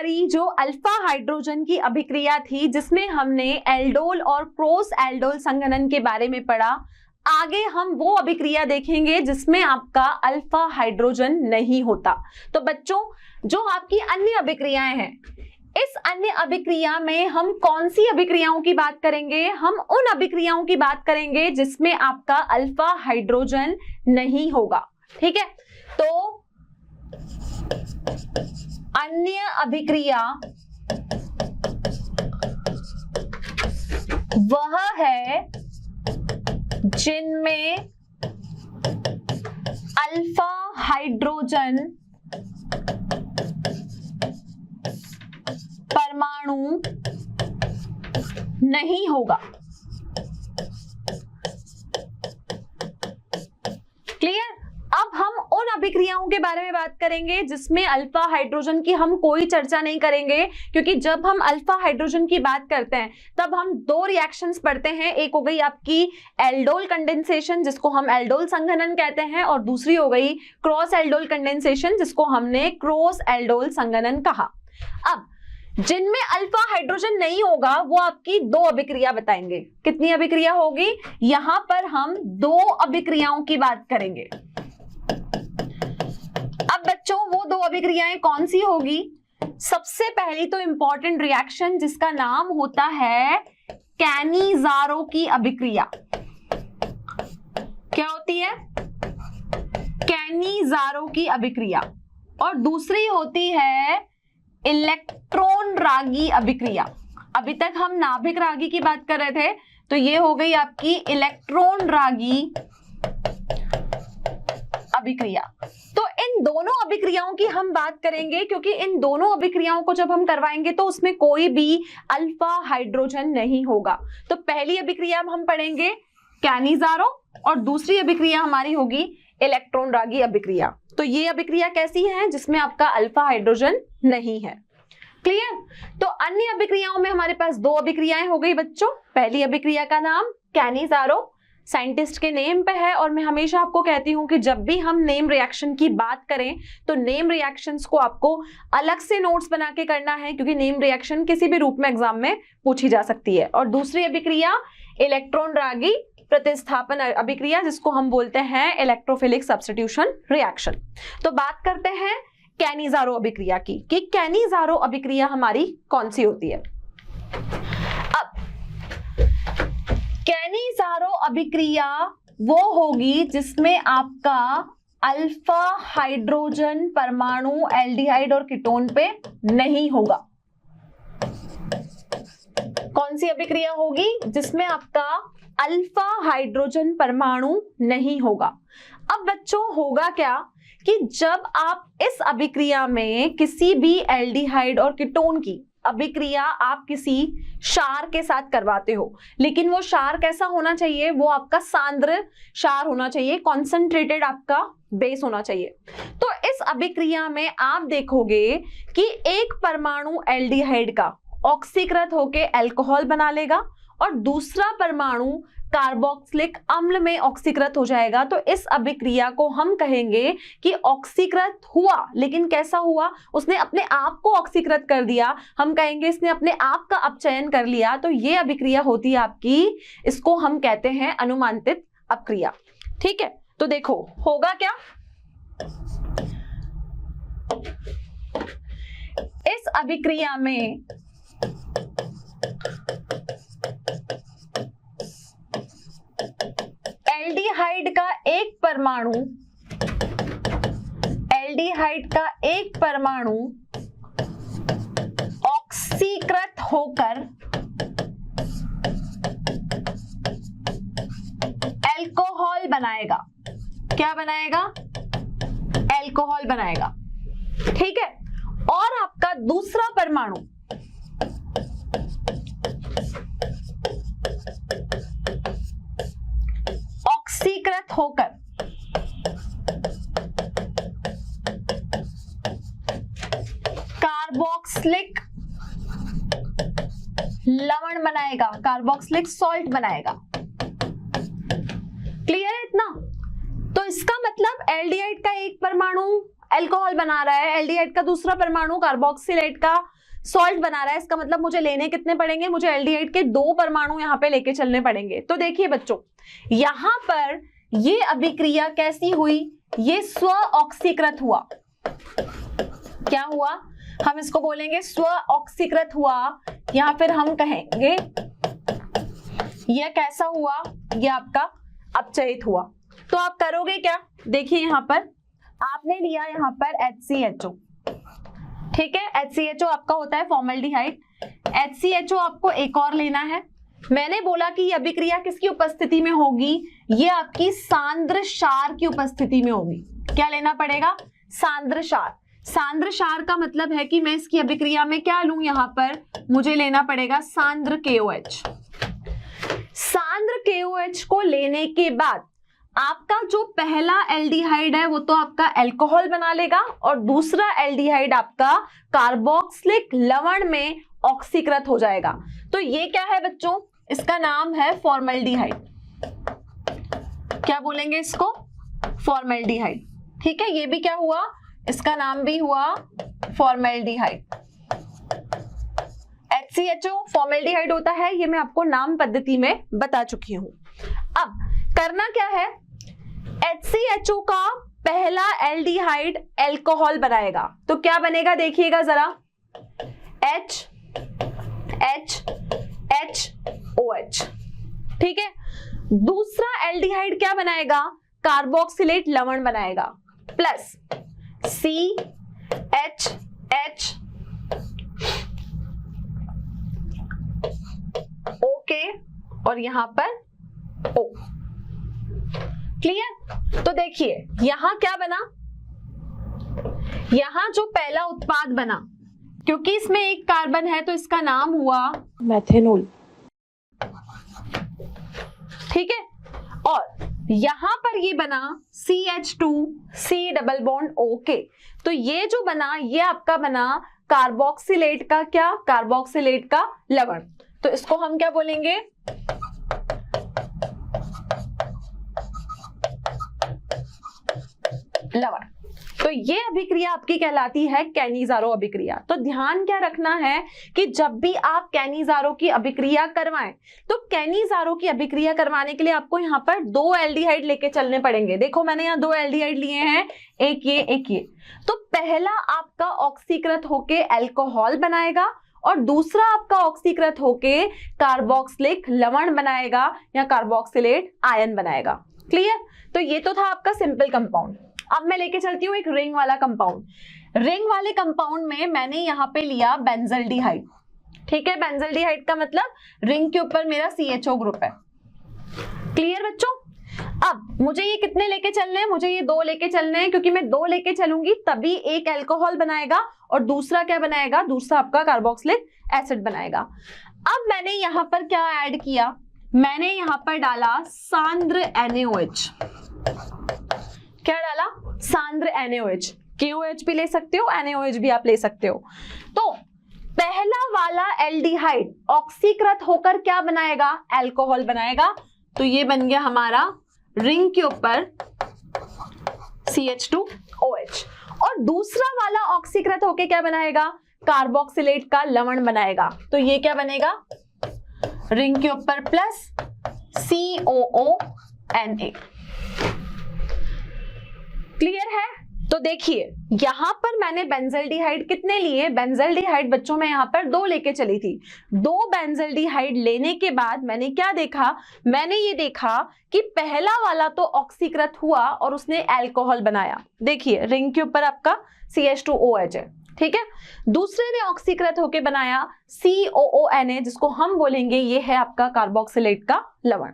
हमारी जो alpha hydrogen की अभिक्रिया थी जिसमें हमने एल्डोल और क्रोस एल्डोल संघनन के बारे में पढ़ा, आगे हम वो अभिक्रिया देखेंगे जिसमें आपका अल्फा हाइड्रोजन नहीं होता। तो बच्चों, जो आपकी अन्य अभिक्रियाएं हैं, इस अन्य अभिक्रिया में हम कौन सी अभिक्रियाओं की बात करेंगे? हम उन अभिक्रियाओं की बात करेंगे जिसमें आपका अल्फा हाइड्रोजन नहीं होगा। ठीक है, तो अन्य अभिक्रिया वह है जिनमें अल्फा हाइड्रोजन परमाणु नहीं होगा। क्लियर? अब हम उन अभिक्रियाओं के बारे में बात करेंगे जिसमें अल्फा हाइड्रोजन की हम कोई चर्चा नहीं करेंगे, क्योंकि जब हम अल्फा हाइड्रोजन की बात करते हैं तब हम दो रिएक्शंस पढ़ते हैं। एक हो गई आपकी एल्डोल कंडेंसेशन जिसको हम एल्डोल संघनन कहते हैं, और दूसरी हो गई क्रॉस एल्डोल कंडेंसेशन जिसको हमने क्रॉस एल्डोल संघनन कहा। अब जिनमें अल्फा हाइड्रोजन नहीं होगा वो आपकी दो अभिक्रिया बताएंगे। कितनी अभिक्रिया होगी? यहां पर हम दो अभिक्रियाओं की बात करेंगे। अब बच्चों, वो दो अभिक्रियाएं कौन सी होगी? सबसे पहली तो इंपॉर्टेंट रिएक्शन जिसका नाम होता है कैनिज़ारो की अभिक्रिया। क्या होती है? कैनिज़ारो की अभिक्रिया। और दूसरी होती है इलेक्ट्रॉन रागी अभिक्रिया। अभी तक हम नाभिक रागी की बात कर रहे थे, तो ये हो गई आपकी इलेक्ट्रॉन रागी अभिक्रिया। तो इन दोनों अभिक्रियाओं की हम बात करेंगे, क्योंकि इन दोनों अभिक्रियाओं को जब हम करवाएंगे तो उसमें कोई भी अल्फा हाइड्रोजन नहीं होगा। तो पहली अभिक्रिया हम पढ़ेंगे कैनिज़ारो, और दूसरी अभिक्रिया हमारी होगी इलेक्ट्रॉन रागी अभिक्रिया। तो ये अभिक्रिया कैसी है? जिसमें आपका अल्फा हाइड्रोजन नहीं है। क्लियर? तो अन्य अभिक्रियाओं में हमारे पास दो अभिक्रियाएं हो गई बच्चों। पहली अभिक्रिया का नाम कैनिज़ारो साइंटिस्ट के नेम पे है, और मैं हमेशा आपको कहती हूं कि जब भी हम नेम रिएक्शन की बात करें तो नेम रिएक्शंस को आपको अलग से नोट्स बना के करना है, क्योंकि नेम रिएक्शन किसी भी रूप में एग्जाम में पूछी जा सकती है। और दूसरी अभिक्रिया इलेक्ट्रॉन रागी प्रतिस्थापन अभिक्रिया जिसको हम बोलते हैं इलेक्ट्रोफिलिक सब्स्टिट्यूशन रिएक्शन। तो बात करते हैं कैनिज़ारो अभिक्रिया की, कि कैनिज़ारो अभिक्रिया हमारी कौन सी होती है। अब कैनिज़ारो अभिक्रिया वो होगी जिसमें आपका अल्फा हाइड्रोजन परमाणु एल्डिहाइड और कीटोन पे नहीं होगा। कौन सी अभिक्रिया होगी? जिसमें आपका अल्फा हाइड्रोजन परमाणु नहीं होगा। अब बच्चों, होगा क्या कि जब आप इस अभिक्रिया में किसी भी एल्डिहाइड और कीटोन की अभिक्रिया आप किसी क्षार के साथ करवाते हो, लेकिन वो क्षार कैसा होना चाहिए? वो आपका सांद्र क्षार होना चाहिए, कॉन्सेंट्रेटेड आपका बेस होना चाहिए। तो इस अभिक्रिया में आप देखोगे कि एक परमाणु एल्डिहाइड का ऑक्सीकृत होके अल्कोहल बना लेगा और दूसरा परमाणु कार्बोक्सिलिक अम्ल में ऑक्सीकृत हो जाएगा। तो इस अभिक्रिया को हम कहेंगे कि ऑक्सीकृत हुआ, लेकिन कैसा हुआ? उसने अपने आप को ऑक्सीकृत कर दिया। हम कहेंगे इसने अपने आप का अपचयन कर लिया। तो ये अभिक्रिया होती है आपकी, इसको हम कहते हैं अनुमानित अपक्रिया। ठीक है, तो देखो होगा क्या? इस अभिक्रिया में एल्डिहाइड का एक परमाणु ऑक्सीकृत होकर अल्कोहल बनाएगा। क्या बनाएगा? अल्कोहल बनाएगा। ठीक है, और आपका दूसरा परमाणु ऑक्सीकृत होकर कार्बोक्सिलिक लवण बनाएगा, कार्बोक्सिलिक सॉल्ट बनाएगा। क्लियर है इतना? तो इसका मतलब एल्डिहाइड का एक परमाणु अल्कोहल बना रहा है, एल्डिहाइड का दूसरा परमाणु कार्बोक्सिलेट का सॉल्ट बना रहा है, इसका मतलब मुझे लेने कितने पड़ेंगे, मुझे एल्डिहाइड के 2 परमाणु यहाँ पे लेके चलने पड़ेंगे। तो देखिए बच्चों, यहाँ पर ये अभिक्रिया कैसी हुई, ये स्व ऑक्सीकृत हुआ। क्या हुआ, हम इसको बोलेंगे स्व ऑक्सीकृत हुआ, या फिर हम कहेंगे यह कैसा हुआ, यह आपका अपचयित हुआ। तो आप करोगे क्या, देखिए यहाँ पर आपने लिया यहाँ पर HCHO, ठीक है, HCHO आपका होता है फॉर्मल्डिहाइड, HCHO आपको एक और लेना है। मैंने बोला कि यह अभिक्रिया किसकी उपस्थिति में होगी, ये आपकी सांद्र क्षार की उपस्थिति में होगी। क्या लेना पड़ेगा, सांद्र क्षार। सांद्र क्षार का मतलब है कि मैं इसकी अभिक्रिया में क्या लूं, यहां पर मुझे लेना पड़ेगा सांद्र KOH। सांद्र KOH को लेने के बाद आपका जो पहला एल्डिहाइड है वो तो आपका अल्कोहल बना लेगा, और दूसरा एल्डिहाइड आपका कार्बोक्सिलिक लवण में ऑक्सीकृत हो जाएगा। तो ये क्या है बच्चों, इसका नाम है फॉर्मल्डिहाइड। क्या बोलेंगे इसको, फॉर्मल्डिहाइड, ठीक है। ये भी क्या हुआ, इसका नाम भी हुआ फॉर्मल्डिहाइड। HCHO फॉर्मल्डिहाइड होता है, ये मैं आपको नाम पद्धति में बता चुकी हूं। अब करना क्या है, HCHO का पहला एल्डिहाइड अल्कोहल बनाएगा, तो क्या बनेगा देखिएगा जरा, H H H OH, ठीक है। दूसरा एल्डिहाइड क्या बनाएगा, कार्बोक्सिलेट लवण बनाएगा, प्लस CHH ओके, और यहां पर O। क्लियर। तो देखिए यहां क्या बना, यहां जो पहला उत्पाद बना, क्योंकि इसमें एक कार्बन है तो इसका नाम हुआ मेथेनॉल, ठीक है। और यहां पर ये बना CH2C डबल बॉन्ड OK, तो ये जो बना ये आपका बना कार्बोक्सिलेट का क्या, कार्बोक्सिलेट का लवण। तो इसको हम क्या बोलेंगे, लवण। तो ये अभिक्रिया आपकी कहलाती है कैनिज़ारो अभिक्रिया। तो ध्यान क्या रखना है कि जब भी आप कैनिज़ारो की अभिक्रिया करवाएं, तो कैनिज़ारो की अभिक्रिया करवाने के लिए आपको यहाँ पर 2 एल्डिहाइड लेके चलने पड़ेंगे। देखो मैंने यहाँ 2 एल्डिहाइड लिए हैं, एक ये एक ये। तो पहला आपका ऑक्सीकृत होके अल्कोहल बनाएगा, और दूसरा आपका ऑक्सीकृत होके कार्बोक्सिलिक लवण बनाएगा या कार्बोक्सिलेट आयन बनाएगा। क्लियर। तो ये तो था आपका सिंपल कंपाउंड। अब मैं लेके चलती हूँ एक रिंग वाला कंपाउंड। रिंग वाले कंपाउंड में मैंने यहाँ पे लिया बेंजल्डिहाइड, ठीक है। बेंजल्डिहाइड का मतलब रिंग के ऊपर मेरा CHO ग्रुप है। क्लियर बच्चों। अब मुझे ये कितने लेके चलने हैं, मुझे ये 2 लेके चलने हैं, क्योंकि मैं 2 लेके चलूंगी तभी एक अल्कोहल बनाएगा और दूसरा क्या बनाएगा, दूसरा आपका कार्बोक्सिलिक एसिड बनाएगा। अब मैंने यहाँ पर क्या ऐड किया, मैंने यहाँ पर डाला सांद्र NaOH। क्या डाला, सांद्र NaOH। KOH भी ले सकते हो, NaOH भी आप ले सकते हो। तो पहला वाला एल्डिहाइड ऑक्सीकृत होकर क्या बनाएगा, अल्कोहल बनाएगा। तो ये बन गया हमारा रिंग के ऊपर CH2OH, और दूसरा वाला ऑक्सीकृत होकर क्या बनाएगा, कार्बोक्सिलेट का लवण बनाएगा। तो ये क्या बनेगा, रिंग के ऊपर प्लस COONA। क्लियर है। तो देखिए यहां पर मैंने बेंजल्डिहाइड कितने लिए, बेंजल्डिहाइड बच्चों में यहां पर 2 लेके चली थी। 2 बेंजल्डिहाइड लेने के बाद मैंने क्या देखा, मैंने ये देखा कि पहला वाला तो ऑक्सीकृत हुआ और उसने अल्कोहल बनाया। देखिए रिंग के ऊपर आपका CH2OH है, ठीक है। दूसरे ने ऑक्सीकृत होके बनाया COONA, जिसको हम बोलेंगे ये है आपका कार्बोक्सिलेट का लवण।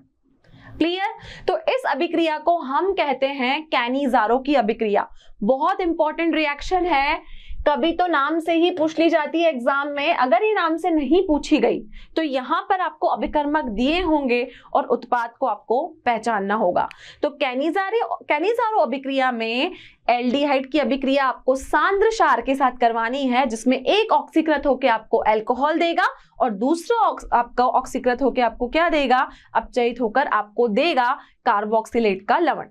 क्लियर। तो इस अभिक्रिया को हम कहते हैं कैनिज़ारो की अभिक्रिया। बहुत इंपॉर्टेंट रिएक्शन है, कभी तो नाम से ही पूछ ली जाती है एग्जाम में। अगर ये नाम से नहीं पूछी गई तो यहां पर आपको अभिकर्मक दिए होंगे और उत्पाद को आपको पहचानना होगा। तो कैनिज़ारो अभिक्रिया में एल्डिहाइड की अभिक्रिया आपको सांद्र क्षार के साथ करवानी है, जिसमें एक ऑक्सीकृत होकर आपको अल्कोहल देगा और दूसरा आपका ऑक्सीकृत होकर आपको क्या देगा, अपचयित होकर आपको देगा कार्बोक्सिलेट का लवण।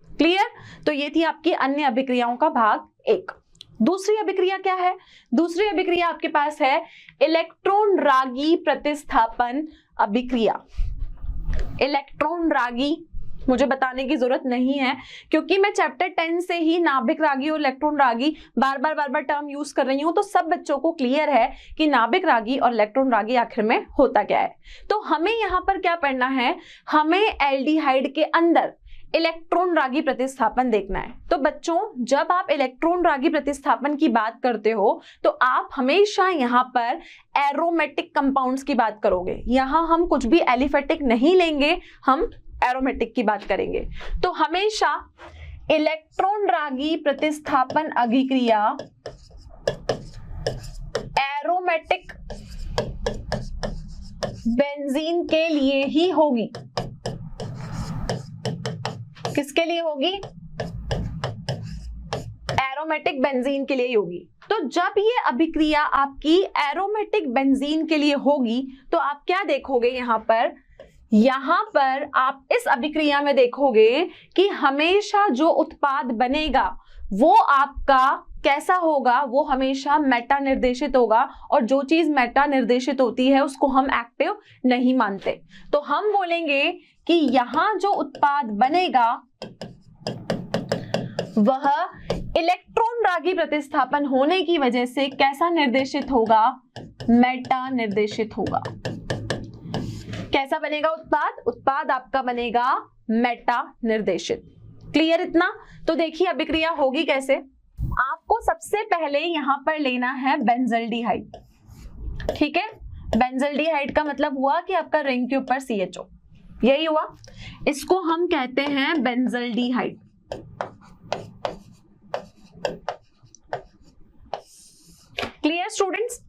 क्लियर। तो ये थी आपकी अन्य अभिक्रियाओं का भाग एक। दूसरी अभिक्रिया क्या है? दूसरी अभिक्रिया आपके पास है इलेक्ट्रॉन रागी प्रतिस्थापन अभिक्रिया। इलेक्ट्रॉन रागी मुझे बताने की जरूरत नहीं है, क्योंकि मैं चैप्टर 10 से ही नाभिक रागी और इलेक्ट्रॉन रागी बार बार टर्म यूज कर रही हूं, तो सब बच्चों को क्लियर है कि नाभिक रागी और इलेक्ट्रॉन रागी आखिर में होता क्या है। तो हमें यहाँ पर क्या पढ़ना है, हमें एल्डिहाइड के अंदर इलेक्ट्रॉन रागी प्रतिस्थापन देखना है। तो बच्चों, जब आप इलेक्ट्रॉन रागी प्रतिस्थापन की बात करते हो तो आप हमेशा यहाँ पर एरोमेटिक कंपाउंड्स की बात करोगे। यहाँ हम कुछ भी एलिफेटिक नहीं लेंगे, हम एरोमेटिक की बात करेंगे। तो हमेशा इलेक्ट्रॉन रागी प्रतिस्थापन अभिक्रिया एरोमेटिक बेंजीन के लिए ही होगी। किसके लिए होगी? एरोमेटिक बेंजीन के लिए होगी। तो जब ये अभिक्रिया आपकी एरोमेटिक बेंजीन के लिए होगी तो आप क्या देखोगे यहाँ पर आप इस अभिक्रिया में देखोगे कि हमेशा जो उत्पाद बनेगा वो आपका कैसा होगा, वो हमेशा मेटा निर्देशित होगा, और जो चीज मेटा निर्देशित होती है उसको हम एक्टिव नहीं मानते। तो हम बोलेंगे कि यहां जो उत्पाद बनेगा वह इलेक्ट्रॉन रागी प्रतिस्थापन होने की वजह से कैसा निर्देशित होगा? मेटा निर्देशित होगा। कैसा बनेगा उत्पाद? उत्पाद आपका बनेगा मेटा निर्देशित। क्लियर इतना? तो देखिए अभिक्रिया होगी कैसे। आपको सबसे पहले यहां पर लेना है बेंजल्डिहाइड। ठीक है, बेंजल्डिहाइड का मतलब हुआ कि आपका रिंग के ऊपर CHO, यही हुआ। इसको हम कहते हैं बेंजल्डिहाइड। Clear students?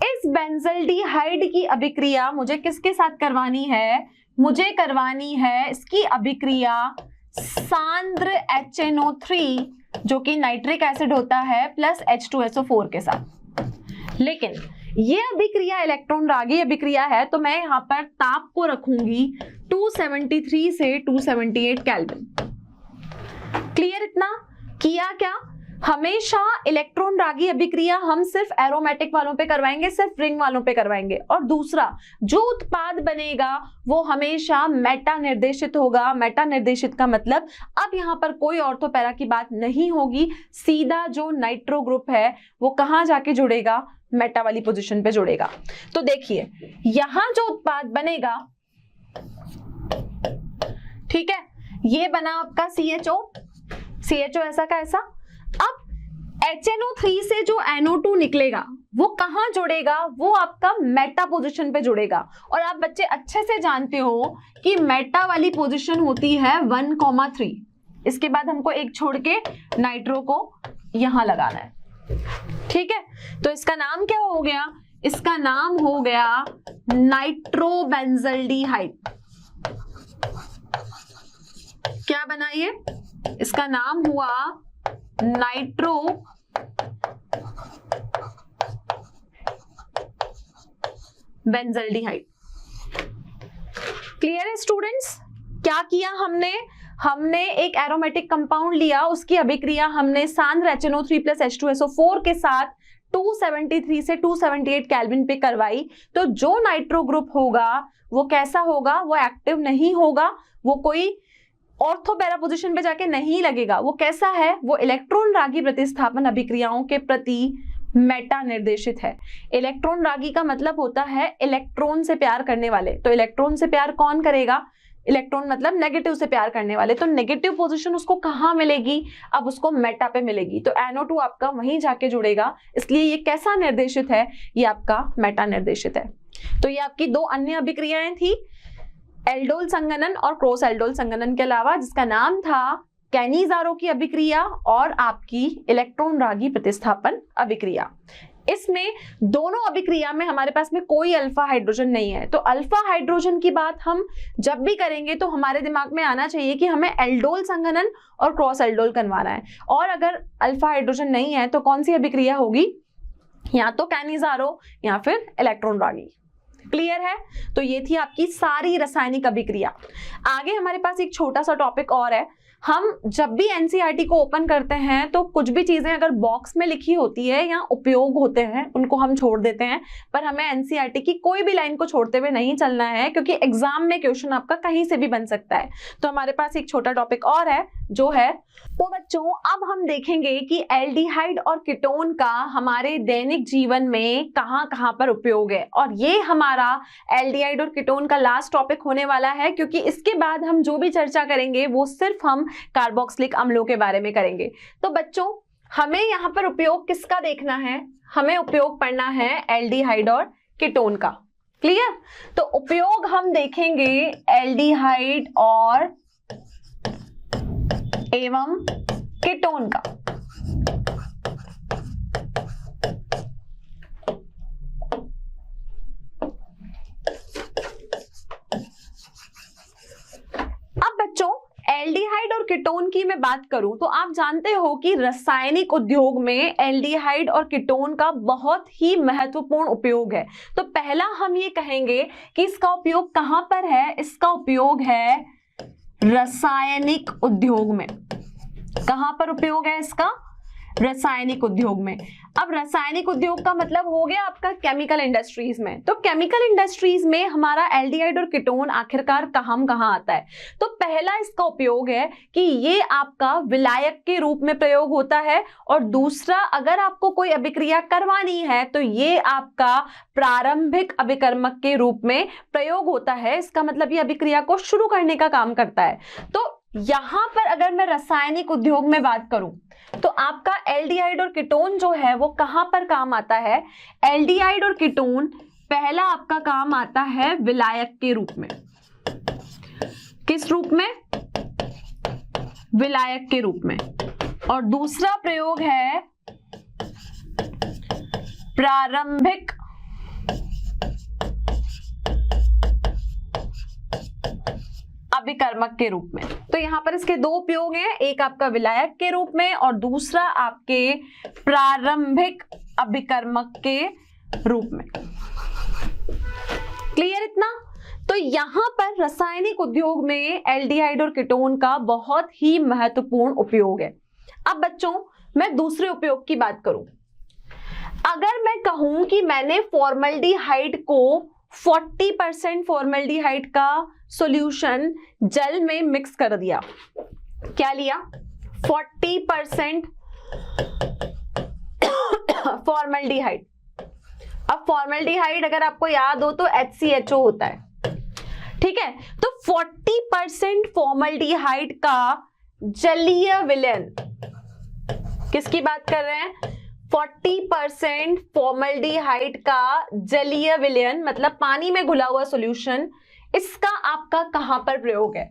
इस बेंजल्डिहाइड की अभिक्रिया मुझे किसके साथ करवानी है? मुझे करवानी है इसकी अभिक्रिया सांद्र HNO3 जो कि नाइट्रिक एसिड होता है प्लस H2SO4 के साथ। लेकिन ये अभिक्रिया इलेक्ट्रॉन रागी अभिक्रिया है, तो मैं यहाँ पर ताप को रखूंगी 273 से 278 केल्विन। क्लियर इतना? किया क्या? हमेशा इलेक्ट्रॉन रागी अभिक्रिया हम सिर्फ एरोमेटिक वालों पे करवाएंगे, सिर्फ रिंग वालों पे करवाएंगे। और दूसरा, जो उत्पाद बनेगा वो हमेशा मेटा निर्देशित होगा। मेटा निर्देशित का मतलब अब यहाँ पर कोई ऑर्थो पैरा की बात नहीं होगी, सीधा जो नाइट्रो ग्रुप है वो कहाँ जाके जुड़ेगा? मेटा वाली पोजीशन पे जुड़ेगा। तो देखिए यहां जो उत्पाद बनेगा, ठीक है, ये बना आपका CHO ऐसा का ऐसा। अब HNO3 से जो NO2 निकलेगा वो कहां जुड़ेगा? वो आपका मेटा पोजीशन पे जुड़ेगा। और आप बच्चे अच्छे से जानते हो कि मेटा वाली पोजीशन होती है 1,3। इसके बाद हमको एक छोड़ के नाइट्रो को यहां लगाना है। ठीक है, तो इसका नाम क्या हो गया? इसका नाम हो गया नाइट्रोबेंजल्डिहाइड। क्या बना ये? इसका नाम हुआ नाइट्रो बेंजल्डिहाइड। क्लियर है स्टूडेंट्स? क्या किया हमने एक एरोमेटिक कंपाउंड लिया, उसकी अभिक्रिया हमने सांद्र HNO3 प्लस H2SO4 के साथ 273 से 278 केल्विन पे करवाई। तो जो नाइट्रो ग्रुप होगा वो कैसा होगा? वो एक्टिव नहीं होगा, वो कोई ऑर्थो पैरा पोजीशन पे जाके नहीं लगेगा। वो कैसा है? वो इलेक्ट्रॉन रागी प्रतिस्थापन अभिक्रियाओं के प्रति मेटा निर्देशित है। इलेक्ट्रॉन रागी का मतलब होता है इलेक्ट्रॉन से प्यार करने वाले। तो इलेक्ट्रॉन से प्यार कौन करेगा? इलेक्ट्रॉन मतलब नेगेटिव से प्यार करने वाले। तो नेगेटिव पोजीशन उसको कहाँ मिलेगी? अब उसको मेटा पे मिलेगी। तो NO2 आपका वहीं जाके जुड़ेगा, इसलिए ये कैसा निर्देशित है? ये आपका मेटा निर्देशित है। तो ये आपकी दो अन्य अभिक्रियाएं थी, एल्डोल संघनन और क्रॉस एल्डोल संघनन के अलावा, जिसका नाम था कैनिज़ारो की अभिक्रिया और आपकी इलेक्ट्रॉन रागी प्रतिस्थापन अभिक्रिया। इसमें दोनों अभिक्रिया में हमारे पास में कोई अल्फा हाइड्रोजन नहीं है। तो अल्फा हाइड्रोजन की बात हम जब भी करेंगे तो हमारे दिमाग में आना चाहिए कि हमें एल्डोल संघनन और क्रॉस एल्डोल करवाना है। और अगर अल्फा हाइड्रोजन नहीं है तो कौन सी अभिक्रिया होगी? या तो कैनिज़ारो या फिर इलेक्ट्रॉन रागी। क्लियर है? तो ये थी आपकी सारी रासायनिक अभिक्रिया। आगे हमारे पास एक छोटा सा टॉपिक और है, हम जब भी एनसीईआरटी को ओपन करते हैं तो कुछ भी चीजें अगर बॉक्स में लिखी होती है या उपयोग होते हैं उनको हम छोड़ देते हैं, पर हमें एनसीईआरटी की कोई भी लाइन को छोड़ते हुए नहीं चलना है, क्योंकि एग्जाम में क्वेश्चन आपका कहीं से भी बन सकता है। तो हमारे पास एक छोटा टॉपिक और है जो है, तो बच्चों अब हम देखेंगे कि एल्डिहाइड और कीटोन का हमारे दैनिक जीवन में कहां कहां पर उपयोग है, और ये हमारा एल्डिहाइड और कीटोन का लास्ट टॉपिक होने वाला है, क्योंकि इसके बाद हम जो भी चर्चा करेंगे वो सिर्फ हम कार्बोक्सिलिक अम्लों के बारे में करेंगे। तो बच्चों हमें यहाँ पर उपयोग किसका देखना है, हमें उपयोग पढ़ना है एल्डिहाइड और कीटोन का। क्लियर? तो उपयोग हम देखेंगे एल्डिहाइड और एवं कीटोन का। अब बच्चों एल्डिहाइड और कीटोन की मैं बात करूं तो आप जानते हो कि रासायनिक उद्योग में एल्डिहाइड और कीटोन का बहुत ही महत्वपूर्ण उपयोग है। तो पहला हम ये कहेंगे कि इसका उपयोग कहां पर है, इसका उपयोग है रासायनिक उद्योग में। कहां पर उपयोग है इसका? रासायनिक उद्योग में। अब रासायनिक उद्योग का मतलब हो गया आपका केमिकल इंडस्ट्रीज में। तो केमिकल इंडस्ट्रीज में हमारा एल्डिहाइड और कीटोन आखिरकार कहां आता है? तो पहला इसका उपयोग है कि ये आपका विलायक के रूप में प्रयोग होता है, और दूसरा अगर आपको कोई अभिक्रिया करवानी है तो ये आपका प्रारंभिक अभिकर्मक के रूप में प्रयोग होता है। इसका मतलब ये अभिक्रिया को शुरू करने का काम करता है। तो यहां पर अगर मैं रासायनिक उद्योग में बात करूं तो आपका एल्डिहाइड और कीटोन जो है वो कहां पर काम आता है? एल्डिहाइड और कीटोन पहला आपका काम आता है विलायक के रूप में। किस रूप में? विलायक के रूप में। और दूसरा प्रयोग है प्रारंभिक अभिकर्मक के रूप में। तो यहां पर इसके दो उपयोग हैं, एक आपका विलायक के रूप में और दूसरा आपके प्रारंभिक अभिकर्मक के रूप में। क्लियर इतना? तो यहां पर रासायनिक उद्योग में एल्डिहाइड और कीटोन का बहुत ही महत्वपूर्ण उपयोग है। अब बच्चों मैं दूसरे उपयोग की बात करूं, अगर मैं कहूं कि मैंने फॉर्मल्डिहाइड को 40% फॉर्मल्डिहाइड का सॉल्यूशन जल में मिक्स कर दिया, क्या लिया? 40% फॉर्मल्डिहाइड। अब फॉर्मल्डिहाइड अगर आपको याद हो तो HCHO होता है, ठीक है? तो 40% फॉर्मल्डिहाइड का जलीय विलयन, किसकी बात कर रहे हैं? 40% फॉर्मल्डिहाइड का जलीय विलयन मतलब पानी में घुला हुआ सॉल्यूशन, इसका आपका कहां पर प्रयोग है?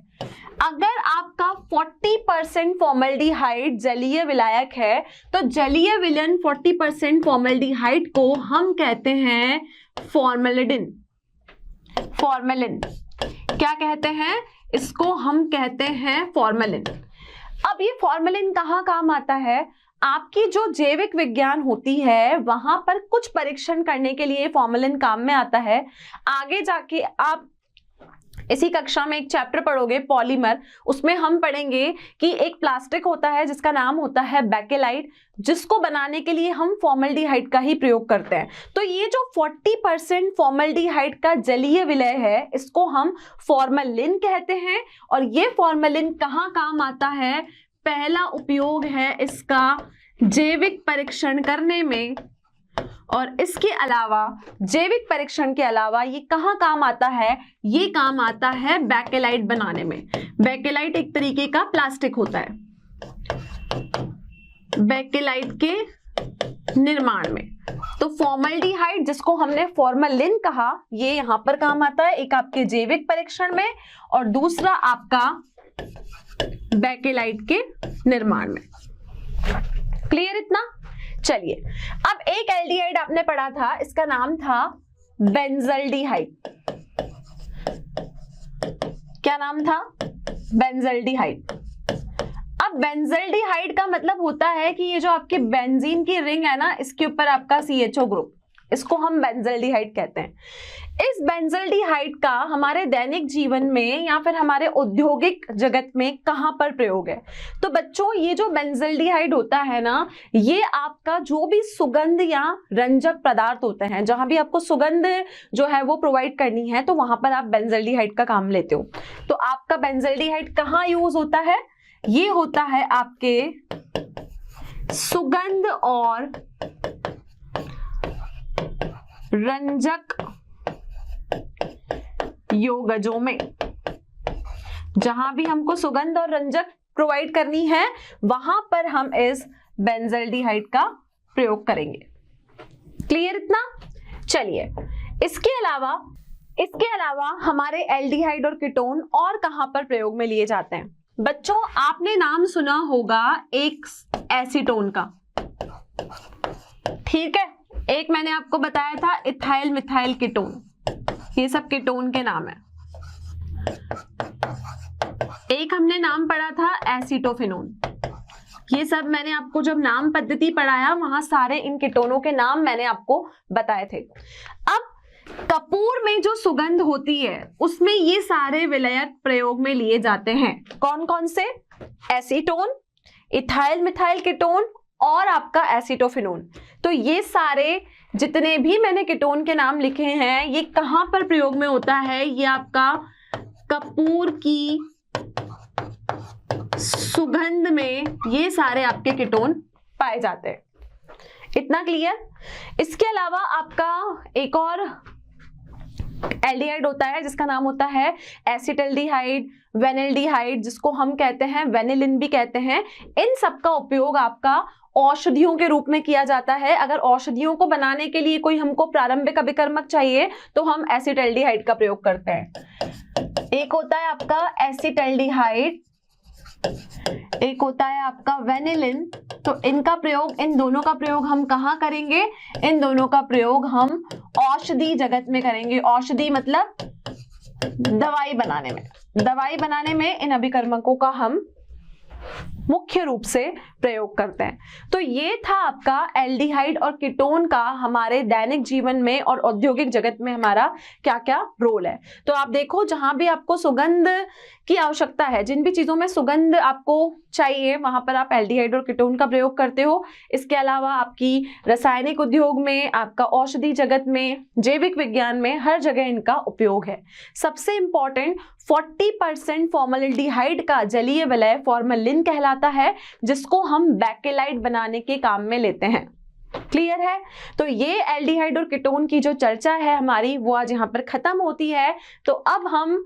अगर आपका 40% फॉर्मल्डिहाइड जलीय विलायक है तो जलीय विलयन 40% फॉर्मल्डिहाइड को हम कहते हैं फॉर्मेलिन। फॉर्मेलिन क्या कहते हैं? इसको हम कहते हैं फॉर्मेलिन। अब ये फॉर्मेलिन कहां काम आता है? आपकी जो जैविक विज्ञान होती है वहां पर कुछ परीक्षण करने के लिए फॉर्मेलिन काम में आता है। आगे जाके आप इसी कक्षा में एक चैप्टर पढ़ोगे पॉलीमर, उसमें हम पढ़ेंगे कि एक प्लास्टिक होता है जिसका नाम होता है बेकेलाइट, जिसको बनाने के लिए हम फॉर्मल्डिहाइड का ही प्रयोग करते हैं। तो ये जो 40% फॉर्मल्डिहाइड का जलीय विलय है इसको हम फॉर्मेलिन कहते हैं। और ये फॉर्मेलिन कहाँ काम आता है? पहला उपयोग है इसका जैविक परीक्षण करने में, और इसके अलावा जैविक परीक्षण के अलावा ये कहाँ काम आता है? ये काम आता है बेकेलाइट बनाने में। बेकेलाइट एक तरीके का प्लास्टिक होता है, बेकेलाइट के निर्माण में। तो फॉर्मल्डिहाइड जिसको हमने फॉर्मेलिन कहा, ये यहां पर काम आता है, एक आपके जैविक परीक्षण में और दूसरा आपका बेकेलाइट के निर्माण में। क्लियर इतना? चलिए अब एक एल्डिहाइड आपने पढ़ा था, इसका नाम था बेंजल्डिहाइड। क्या नाम था? बेंजल्डिहाइड। अब बेंजल्डिहाइड का मतलब होता है कि ये जो आपके बेंजीन की रिंग है ना, इसके ऊपर आपका CHO ग्रुप, इसको हम बेंजल्डिहाइड कहते हैं। इस बेंजल्डिहाइड का हमारे दैनिक जीवन में या फिर हमारे औद्योगिक जगत में कहां पर प्रयोग है? तो बच्चों ये जो बेंजल्डिहाइड होता है ना, ये आपका जो भी सुगंध या रंजक पदार्थ होते हैं, जहां भी आपको सुगंध जो है वो प्रोवाइड करनी है, तो वहां पर आप बेंजल्डिहाइड का काम लेते हो। तो आपका बेंजल्डिहाइड कहाँ यूज होता है? ये होता है आपके सुगंध और रंजक योगजों में। जहां भी हमको सुगंध और रंजक प्रोवाइड करनी है वहां पर हम इस बेंजल्डिहाइड का प्रयोग करेंगे। क्लियर इतना? चलिए, इसके अलावा हमारे एल्डिहाइड और कीटोन और कहां पर प्रयोग में लिए जाते हैं? बच्चों आपने नाम सुना होगा एक एसीटोन का, ठीक है। एक मैंने आपको बताया था इथाइल मिथाइल कीटोन, ये सब कीटोन के नाम है। एक हमने नाम पढ़ा था एसीटोफेनोन। ये सब मैंने आपको जब नाम पद्धति पढ़ाया वहां सारे इन कीटोनों के नाम मैंने आपको बताए थे। अब कपूर में जो सुगंध होती है उसमें ये सारे विलायक प्रयोग में लिए जाते हैं। कौन कौन से? एसीटोन, इथाइल मिथाइल कीटोन और आपका एसीटोफेनोन। तो ये सारे जितने भी मैंने कीटोन के नाम लिखे हैं ये कहां पर प्रयोग में होता है? ये आपका कपूर की सुगंध में ये सारे आपके कीटोन पाए जाते हैं। इतना क्लियर? इसके अलावा आपका एक और एल्डिहाइड होता है जिसका नाम होता है एसिटल्डिहाइड, वेनिल्डिहाइड, जिसको हम कहते हैं वेनिलिन भी कहते हैं। इन सब का उपयोग आपका औषधियों के रूप में किया जाता है। अगर औषधियों को बनाने के लिए कोई हमको प्रारंभिक अभिकर्मक चाहिए तो हम एसिटल्डिहाइड का प्रयोग करते हैं। एक होता है आपका एसिटल्डिहाइड, एक होता है आपका वेनिलिन। तो इनका प्रयोग, इन दोनों का प्रयोग हम कहाँ करेंगे? इन दोनों का प्रयोग हम औषधि जगत में करेंगे। औषधि मतलब दवाई बनाने में। दवाई बनाने में इन अभिकर्मकों का हम मुख्य रूप से प्रयोग करते हैं। तो ये था आपका एल्डिहाइड और कीटोन का हमारे दैनिक जीवन में और औद्योगिक जगत में हमारा क्या क्या रोल है। तो आप देखो, जहां भी आपको सुगंध की आवश्यकता है, जिन भी चीजों में सुगंध आपको चाहिए वहां पर आप एल्डिहाइड और कीटोन का प्रयोग करते हो। इसके अलावा आपकी रासायनिक उद्योग में, आपका औषधि जगत में, जैविक विज्ञान में, हर जगह इनका उपयोग है। सबसे इंपॉर्टेंट 40% फॉर्मल्डिहाइड का जलीय विलय फॉर्मलिन कहलाता है, जिसको हम बैकेलाइट बनाने के काम में लेते हैं। क्लियर है? तो ये एल्डिहाइड और कीटोन की जो चर्चा है हमारी वो आज यहाँ पर खत्म होती है। तो अब हम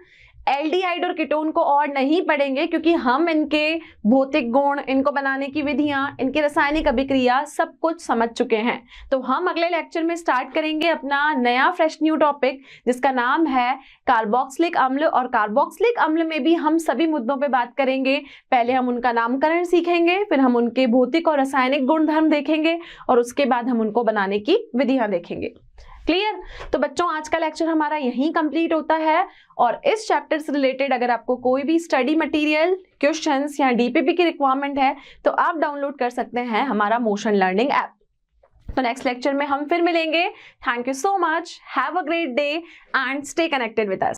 एल्डिहाइड और कीटोन को और नहीं पढ़ेंगे क्योंकि हम इनके भौतिक गुण, इनको बनाने की विधियां, इनकी रासायनिक अभिक्रिया सब कुछ समझ चुके हैं। तो हम अगले लेक्चर में स्टार्ट करेंगे अपना नया फ्रेश न्यू टॉपिक जिसका नाम है कार्बोक्सिलिक अम्ल। और कार्बोक्सिलिक अम्ल में भी हम सभी मुद्दों पे बात करेंगे। पहले हम उनका नामकरण सीखेंगे, फिर हम उनके भौतिक और रासायनिक गुणधर्म देखेंगे और उसके बाद हम उनको बनाने की विधियां देखेंगे। क्लियर? तो बच्चों आज का लेक्चर हमारा यहीं कंप्लीट होता है। और इस चैप्टर से रिलेटेड अगर आपको कोई भी स्टडी मटेरियल, क्वेश्चंस या डीपीपी की रिक्वायरमेंट है तो आप डाउनलोड कर सकते हैं हमारा मोशन लर्निंग ऐप। तो नेक्स्ट लेक्चर में हम फिर मिलेंगे। Thank you so much, have a great day and stay connected with us.